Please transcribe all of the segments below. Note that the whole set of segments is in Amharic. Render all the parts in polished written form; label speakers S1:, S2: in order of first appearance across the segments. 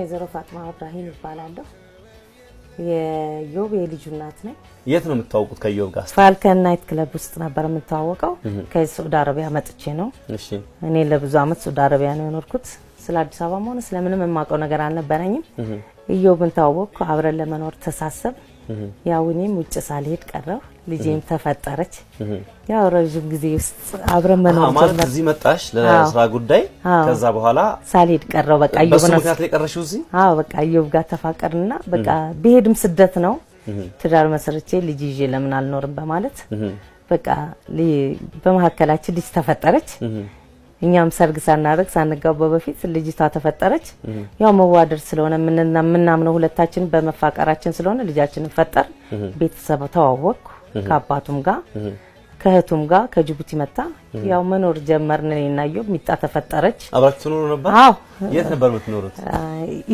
S1: ወይዘሮ ፋጥማ ኢብራሂም ይባላለሁ። የዮብ የልጁ እናት ነኝ።
S2: የት ነው የምታውቁት ከዮብ ጋር?
S1: ፋልከን ናይት ክለብ ውስጥ ነበር የምታወቀው። ከሳውዲ አረቢያ መጥቼ ነው። እሺ እኔ ለብዙ አመት ሳውዲ አረቢያ ነው የኖርኩት። ስለ አዲስ አበባ ሆነ ስለምንም የማውቀው ነገር አልነበረኝም። ዮብን ታወቅኩ፣ አብረን ለመኖር ተሳሰብ። ያው እኔም ውጭ ሳልሄድ ቀረው፣ ልጄም ተፈጠረች። ያው ረጅም ጊዜ ውስጥ አብረን መኖር
S2: ማለት እዚህ መጣሽ ለስራ ጉዳይ። ከዛ በኋላ ሳልሄድ
S1: ቀረው። በቃ
S2: ዮብ ነው ምክንያት ላይ ቀረሽው እዚህ?
S1: በቃ ዮብ ጋር ተፋቀርና በቃ በሄድም ስደት ነው ትዳር መስርቼ ልጅ ይዤ ለምን አልኖርም በማለት በቃ በመሐከላችን ልጅ ተፈጠረች። እኛም ሰርግ ሳናረግ ሳንጋባ በፊት ልጅቷ ተፈጠረች። ያው መዋደድ ስለሆነ ምንናምነው ሁለታችን በመፋቀራችን ስለሆነ ልጃችንን ፈጠር። ቤተሰብ ተዋወቅኩ ከአባቱም ጋር ከእህቱም ጋር ከጅቡቲ መጣ። ያው መኖር ጀመርን። እኔና ዮብ ሚጣ ተፈጠረች።
S2: አብራችሁ ትኖሩ ነበር? የት ነበር የምትኖሩት?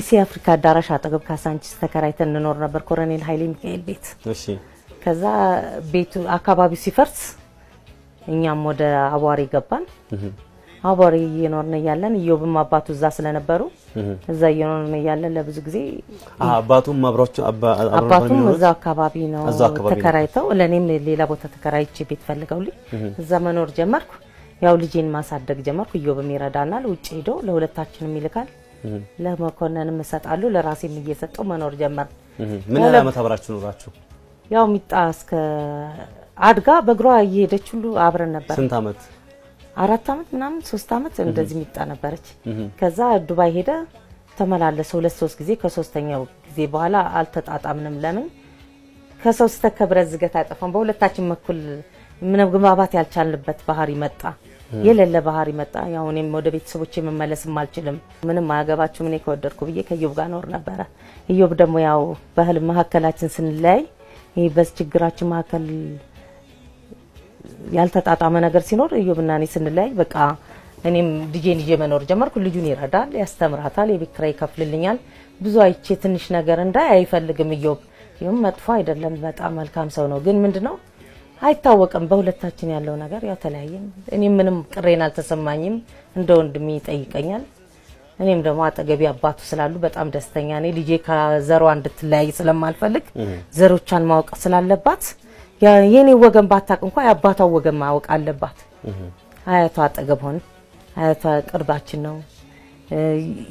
S1: ኢሲ አፍሪካ አዳራሽ አጠገብ ካሳንቺስ ተከራይተን እንኖር ነበር፣ ኮሎኔል ኃይሌ ሚካኤል ቤት። እሺ ከዛ ቤቱ አካባቢው ሲፈርስ እኛም ወደ አቧሪ ገባን። አቧሪ እየኖርን ያለን ዮብም አባቱ እዛ ስለነበሩ እዛ እየኖርን ያለን ለብዙ ጊዜ
S2: አባቱም
S1: አባቱም እዛ አካባቢ ነው ተከራይተው፣ ለኔም ሌላ ቦታ ተከራይቼ ቤት ፈልገውልኝ እዛ መኖር ጀመርኩ። ያው ልጄን ማሳደግ ጀመርኩ። ዮብም ይረዳናል፣ ውጪ ሄዶ ለሁለታችንም ይልካል፣ ለመኮንንም እሰጣሉ፣ ለራሴም እየሰጠው መኖር ጀመር።
S2: ምን ያህል አመት አብራችሁ ኖራችሁ?
S1: ያው ሚጣ እስከ አድጋ በእግሯ እየሄደች ሁሉ አብረን ነበር።
S2: ስንት አመት?
S1: 4 አመት ምናምን 3 አመት እንደዚህ ሚጣ ነበረች። ከዛ ዱባይ ሄደ ተመላለሰ 2-3 ጊዜ። ከሶስተኛው ጊዜ በኋላ አልተጣጣምንም። ለምን ከሰው ስተከብረት ዝገት አይጠፋም። በሁለታችን መኩል ምንም ግባባት ያልቻልንበት ባህሪ መጣ፣ የሌለ ባህሪ መጣ። ያው እኔም ወደ ቤተሰቦቼ መመለስም አልችልም። ምንም አያገባችሁም እኔ ከወደድኩ ብዬ ከዮብ ጋር ኖር ነበረ። ዮብ ደግሞ ያው በህልም መሐከላችን ስንለያይ ይሄ በችግራችን መሐከል ያልተጣጣመ ነገር ሲኖር ዮብና እኔ ስንለያይ በቃ እኔም ልጄን ይዤ መኖር ጀመርኩ። ልጁን ይረዳል፣ ያስተምራታል፣ የቤት ኪራይ ይከፍልልኛል። ብዙ አይቼ ትንሽ ነገር እንዳይ አይፈልግም ዮብ። ይሁን መጥፎ አይደለም፣ በጣም መልካም ሰው ነው። ግን ምንድነው አይታወቅም በሁለታችን ያለው ነገር። ያው ተለያየን። እኔም ምንም ቅሬን አልተሰማኝም። እንደ ወንድሜ ይጠይቀኛል። እኔም ደግሞ አጠገቢ አባቱ ስላሉ በጣም ደስተኛ ነኝ። ልጄ ከዘሯ እንድትለያይ ስለማልፈልግ ዘሮቿን ማወቅ ስላለባት የኔ ወገን ባታቅ እንኳን የአባቷ ወገን ማወቅ አለባት። አያቷ አጠገብ ሆነ፣ አያቷ ቅርባችን ነው።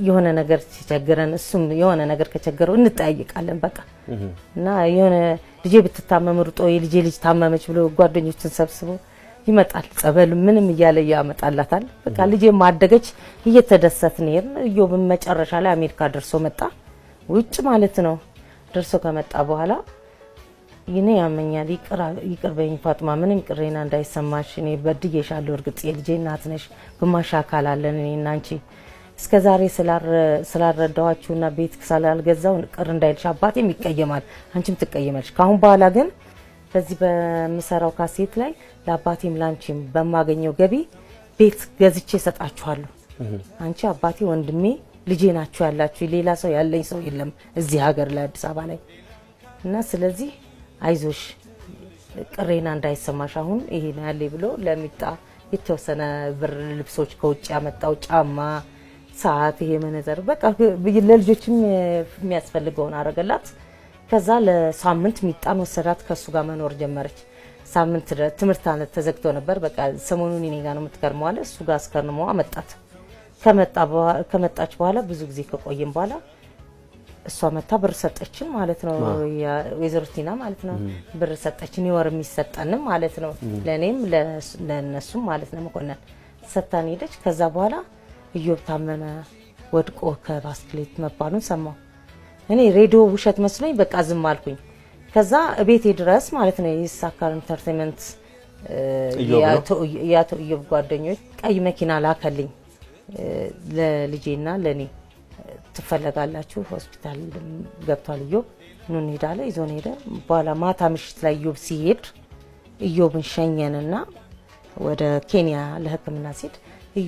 S1: የሆነ ነገር ሲቸግረን እሱም የሆነ ነገር ከቸገረው እንጠያይቃለን በቃ። እና የሆነ ልጄ ብትታመም ሩጦ የልጄ ልጅ ታመመች ብሎ ጓደኞችን ሰብስቦ ይመጣል። ጸበል ምንም እያለ ያመጣላታል። በቃ ልጄ ማደገች እየተደሰትን ይሄን ዮብም መጨረሻ ላይ አሜሪካ ደርሶ መጣ፣ ውጭ ማለት ነው። ደርሶ ከመጣ በኋላ ይኔ ያመኛል፣ ይቅር በይኝ ፋጥማ፣ ምንም ቅሬና እንዳይሰማሽ፣ እኔ በድዬሻለሁ። እርግጥ የልጄ እናት ነሽ፣ ግማሽ አካል አለን እኔና አንቺ። እስከዛሬ ስላልረዳኋችሁና ቤት ስላልገዛው ቅር እንዳይልሽ፣ አባቴም ይቀየማል፣ አንቺም ትቀየማለሽ። ካሁን በኋላ ግን በዚህ በምሰራው ካሴት ላይ ለአባቴም ላንቺም በማገኘው ገቢ ቤት ገዝቼ እሰጣችኋለሁ። አንቺ አባቴ ወንድሜ ልጄ ናችሁ ያላችሁ፣ ሌላ ሰው ያለኝ ሰው የለም እዚህ ሀገር ላይ አዲስ አበባ ላይ እና ስለዚህ አይዞሽ ቅሬና እንዳይሰማሽ አሁን ይሄ ነው ያለኝ ብሎ ለሚጣ የተወሰነ ብር ልብሶች ከውጭ ያመጣው ጫማ፣ ሰዓት፣ ይሄ መነዘር በቃ ለልጆችም የሚያስፈልገውን አረገላት። ከዛ ለሳምንት ሚጣን ወሰዳት፣ ከሱ ጋር መኖር ጀመረች። ሳምንት ትምህርት ተዘግቶ ነበር። በቃ ሰሞኑን እኔ ጋር ነው የምትከርመው አለ። እሱ ጋር አስከርሞ አመጣት። ከመጣች በኋላ ብዙ ጊዜ ከቆየም በኋላ እሷ መታ ብር ሰጠችን ማለት ነው። ወይዘሮ ቲና ማለት ነው ብር ሰጠችን፣ ይወር የሚሰጠንም ማለት ነው። ለኔም ለነሱም ማለት ነው። መኮንን ሰጣን ሄደች። ከዛ በኋላ ዮብ ታመመ፣ ወድቆ ከባስክሌት መባሉን ሰማሁ። እኔ ሬዲዮ ውሸት መስሎኝ በቃ ዝም አልኩኝ። ከዛ ቤቴ ድረስ ማለት ነው የሳካር ኢንተርቴይንመንት ያቶ ዮብ ጓደኞች ቀይ መኪና ላከልኝ ለልጄና ለኔ። ትፈለጋላችሁ ሆስፒታል ገብቷል ዮብ ኑ እንሄዳለ። ይዞን ሄደ። በኋላ ማታ ምሽት ላይ ዮብ ሲሄድ ዮብን ሸኘንና ወደ ኬንያ ለሕክምና ሲሄድ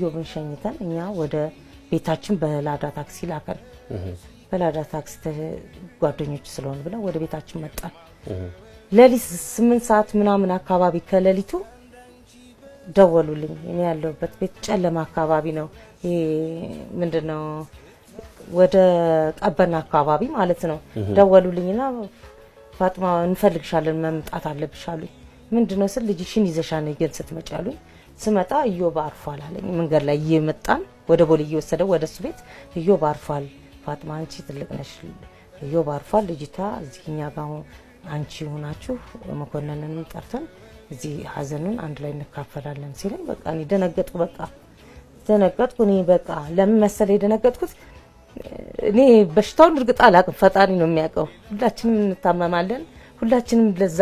S1: ዮብን ሸኝተን እኛ ወደ ቤታችን በላዳ ታክሲ ላከን። በላዳ ታክሲ ጓደኞች ስለሆነ ብለው ወደ ቤታችን መጣን። ለሊት 8 ሰዓት ምናምን አካባቢ ከሌሊቱ ደወሉልኝ። እኔ ያለሁበት ቤት ጨለማ አካባቢ ነው። ይሄ ምንድነው ወደ ቀበና አካባቢ ማለት ነው ደወሉልኝና ፋጥማ እንፈልግሻለን መምጣት አለብሽ አሉኝ። ምንድነው ስል ልጅሽን ይዘሻን ይገን ስትመጪ አሉኝ። ስመጣ ኢዮብ አርፏል አለኝ። መንገድ ላይ እየመጣን ወደ ቦሌ እየወሰደው ወደሱ ቤት ኢዮብ አርፏል፣ ፋጥማ አንቺ ትልቅ ነሽ፣ ኢዮብ አርፏል፣ ልጅቷ እዚህኛ ጋር አንቺ ሆናችሁ መኮንንንም ጠርተን እዚህ ሀዘኑን አንድ ላይ እንካፈላለን ሲለኝ በቃ እኔ ደነገጥኩ። ደነገጥኩ። እኔ በቃ ለምን መሰለ የደነገጥኩት እኔ በሽታውን እርግጥ አላውቅም፣ ፈጣሪ ነው የሚያውቀው። ሁላችንም እንታመማለን፣ ሁላችንም ለዛ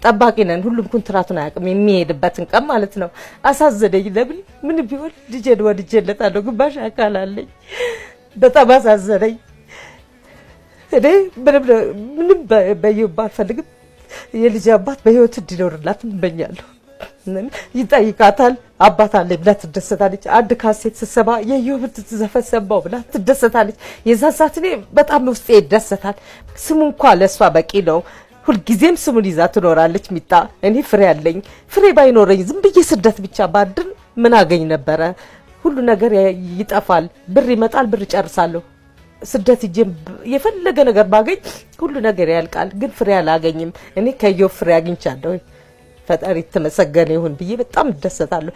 S1: ጠባቂ ነን። ሁሉም ኮንትራቱን አያውቅም የሚሄድበትን ቀን ማለት ነው። አሳዘነኝ። ለምን ምን ቢሆን ልጄን ወድጄለታለሁ፣ ግማሽ አካል አለኝ። በጣም አሳዘነኝ። እኔ ምንም በኢዮብ አልፈልግም። የልጅ አባት በህይወት እንዲኖርላት እመኛለሁ። ይጠይቃታል። አባት አለኝ ብላ ትደሰታለች። አንድ ካሴት ስትሰማ የኢዮብ ዘፈን ሰማሁ ብላ ትደሰታለች። የዛን ሰዓት እኔ በጣም ውስጤ ይደሰታል። ስሙ እንኳን ለእሷ በቂ ነው። ሁልጊዜም ስሙን ይዛ ትኖራለች። ሚጣ እኔ ፍሬ አለኝ። ፍሬ ባይኖረኝ ዝም ብዬ ስደት ብቻ ባድር ምን አገኝ ነበረ? ሁሉ ነገር ይጠፋል። ብር ይመጣል፣ ብር ጨርሳለሁ። ስደት እጄ የፈለገ ነገር ባገኝ ሁሉ ነገር ያልቃል። ግን ፍሬ አላገኝም። እኔ ከኢዮብ ፍሬ አግኝቻለሁ። ፈጣሪ ተመሰገነ ይሁን ብዬ በጣም እደሰታለሁ።